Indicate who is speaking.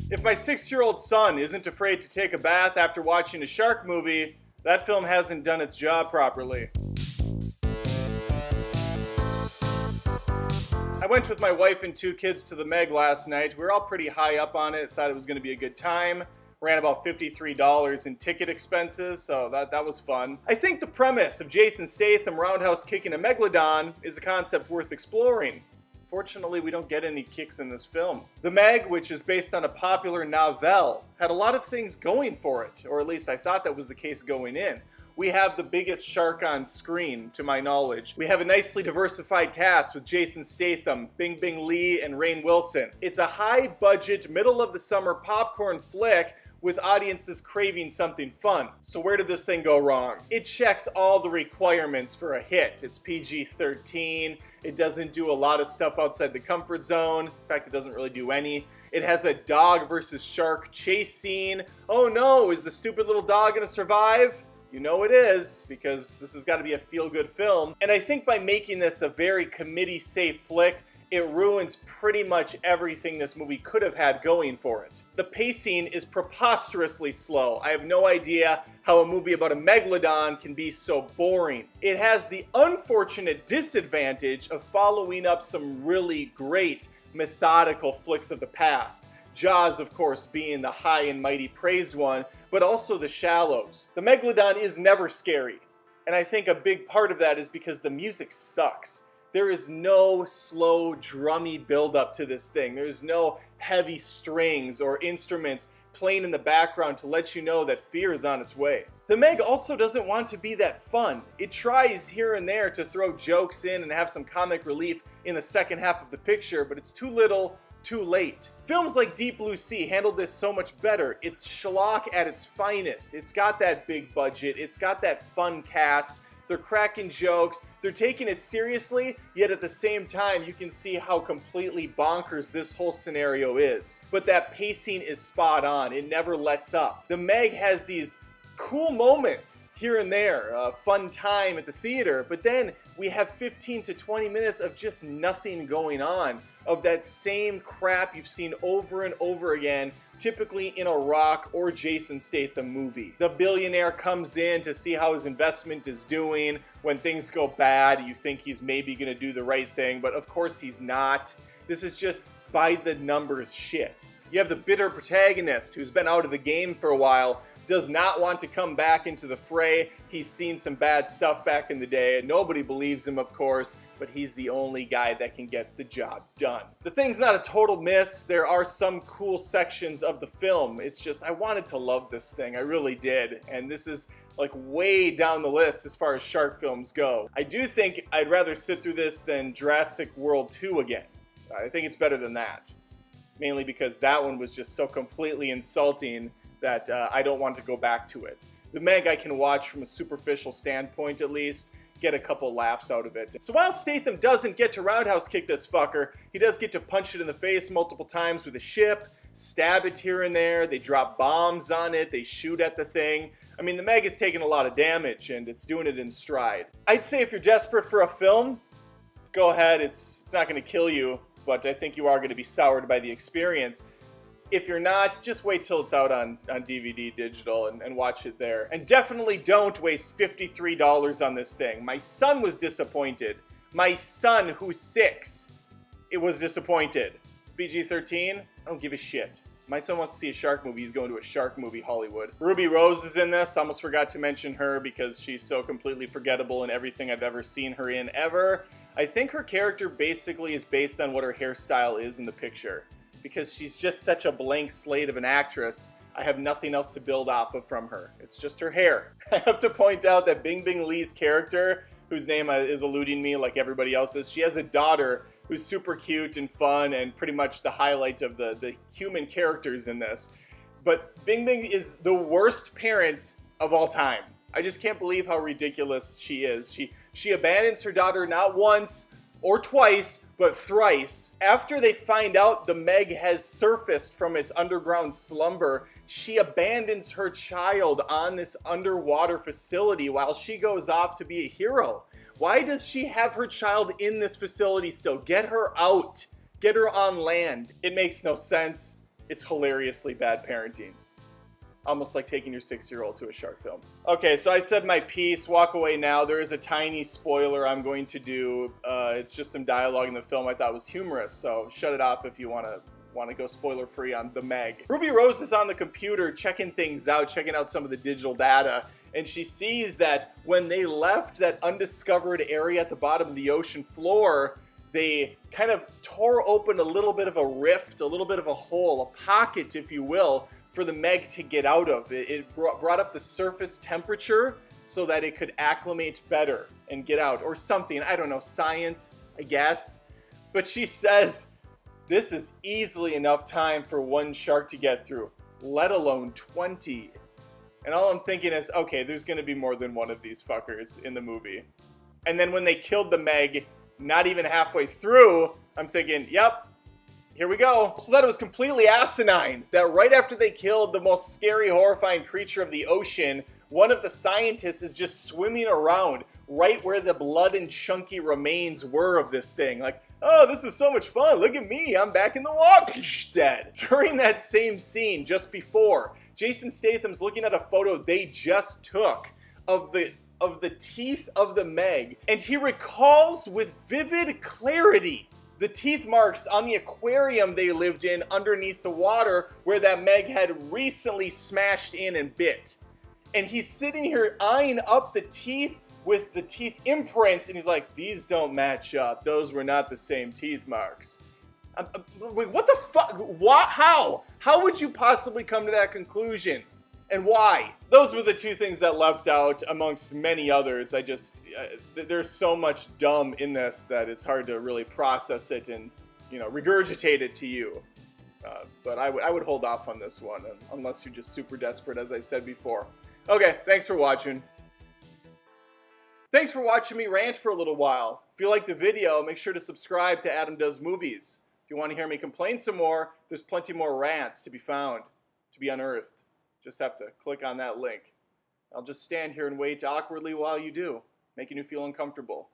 Speaker 1: If my 6-year-old son isn't afraid to take a bath after watching a shark movie, that film hasn't done its job properly. I went with my wife and 2 kids to the Meg last night. We were all pretty high up on it, thought it was going to be a good time. Ran about $53 in ticket expenses, so that was fun. I think the premise of Jason Statham roundhouse kicking a megalodon is a concept worth exploring. Fortunately, we don't get any kicks in this film. The Meg, which is based on a popular novel, had a lot of things going for it, or at least I thought that was the case going in. We have the biggest shark on screen, to my knowledge. We have a nicely diversified cast with Jason Statham, Bing Bing Lee, and Rainn Wilson. It's a high-budget, middle-of-the-summer popcorn flick with audiences craving something fun. So where did this thing go wrong? It checks all the requirements for a hit. It's PG-13, it doesn't do a lot of stuff outside the comfort zone. In fact, it doesn't really do any. It has a dog versus shark chase scene. Oh no, is the stupid little dog gonna survive? You know it is, because this has got to be a feel-good film. And I think by making this a very committee-safe flick, it ruins pretty much everything this movie could have had going for it. The pacing is preposterously slow. I have no idea how a movie about a megalodon can be so boring. It has the unfortunate disadvantage of following up some really great methodical flicks of the past. Jaws, of course, being the high and mighty praised one, but also The Shallows. The megalodon is never scary, and I think a big part of that is because the music sucks. There is no slow, drummy build-up to this thing. There's no heavy strings or instruments playing in the background to let you know that fear is on its way. The Meg also doesn't want to be that fun. It tries here and there to throw jokes in and have some comic relief in the second half of the picture, but it's too little, too late. Films like Deep Blue Sea handled this so much better. It's schlock at its finest. It's got that big budget. It's got that fun cast. They're cracking jokes. They're taking it seriously, yet at the same time, you can see how completely bonkers this whole scenario is. But that pacing is spot on. It never lets up. The Meg has these cool moments here and there, a fun time at the theater, but then we have 15 to 20 minutes of just nothing going on, of that same crap you've seen over and over again, typically in a Rock or Jason Statham movie. The billionaire comes in to see how his investment is doing. When things go bad, you think he's maybe gonna do the right thing, but of course he's not. This is just by the numbers shit. You have the bitter protagonist who's been out of the game for a while, does not want to come back into the fray. He's seen some bad stuff back in the day, and nobody believes him, of course, but he's the only guy that can get the job done. The thing's not a total miss. There are some cool sections of the film. It's just, I wanted to love this thing. I really did. And this is like way down the list as far as shark films go. I do think I'd rather sit through this than Jurassic World 2 again. I think it's better than that. Mainly because that one was just so completely insulting that I don't want to go back to it. The Meg I can watch from a superficial standpoint at least, get a couple laughs out of it. So while Statham doesn't get to roundhouse kick this fucker, he does get to punch it in the face multiple times with a ship, stab it here and there, they drop bombs on it, they shoot at the thing. I mean, the Meg is taking a lot of damage and it's doing it in stride. I'd say if you're desperate for a film, go ahead, it's not gonna kill you, but I think you are gonna be soured by the experience. If you're not, just wait till it's out on DVD digital and watch it there. And definitely don't waste $53 on this thing. My son was disappointed. My son, who's 6, it was disappointed. It's PG-13, I don't give a shit. My son wants to see a shark movie, he's going to a shark movie, Hollywood. Ruby Rose is in this, almost forgot to mention her because she's so completely forgettable in everything I've ever seen her in ever. I think her character basically is based on what her hairstyle is in the picture. Because she's just such a blank slate of an actress, I have nothing else to build off of from her. It's just her hair. I have to point out that Bing Bing Lee's character, whose name is eluding me like everybody else's, she has a daughter who's super cute and fun and pretty much the highlight of the human characters in this. But Bing Bing is the worst parent of all time. I just can't believe how ridiculous she is. She abandons her daughter not once, or twice, but thrice. After they find out the Meg has surfaced from its underground slumber, she abandons her child on this underwater facility while she goes off to be a hero. Why does she have her child in this facility still? Get her out. Get her on land. It makes no sense. It's hilariously bad parenting. Almost like taking your 6-year-old to a shark film. Okay, so I said my piece. Walk away now. There is a tiny spoiler I'm going to do. It's just some dialogue in the film I thought was humorous, so shut it off if you want to go spoiler free on The Meg. Ruby Rose is on the computer checking things out, checking out some of the digital data, and she sees that when they left that undiscovered area at the bottom of the ocean floor, they kind of tore open a little bit of a rift, a little bit of a hole, a pocket, if you will, for the Meg to get out of. It brought up the surface temperature so that it could acclimate better and get out, or something. I don't know, science, I guess. But she says, this is easily enough time for one shark to get through, let alone 20. And all I'm thinking is, okay, there's gonna be more than one of these fuckers in the movie. And then when they killed the Meg, not even halfway through, I'm thinking, yep, here we go. So that it was completely asinine that right after they killed the most scary, horrifying creature of the ocean, one of the scientists is just swimming around right where the blood and chunky remains were of this thing. Like, oh, this is so much fun. Look at me. I'm back in the water. Dead. During that same scene just before, Jason Statham's looking at a photo they just took of the teeth of the Meg, and he recalls with vivid clarity the teeth marks on the aquarium they lived in underneath the water where that Meg had recently smashed in and bit. And he's sitting here eyeing up the teeth with the teeth imprints, and he's like, these don't match up. Those were not the same teeth marks. Wait, what the fuck? What? How? How would you possibly come to that conclusion? And why? Those were the two things that leapt out amongst many others. There's so much dumb in this that it's hard to really process it and, regurgitate it to you. But I would hold off on this one unless you're just super desperate, as I said before. Okay, thanks for watching. Thanks for watching me rant for a little while. If you liked the video, make sure to subscribe to Adam Does Movies. If you want to hear me complain some more, there's plenty more rants to be found, to be unearthed. Just have to click on that link. I'll just stand here and wait awkwardly while you do, making you feel uncomfortable.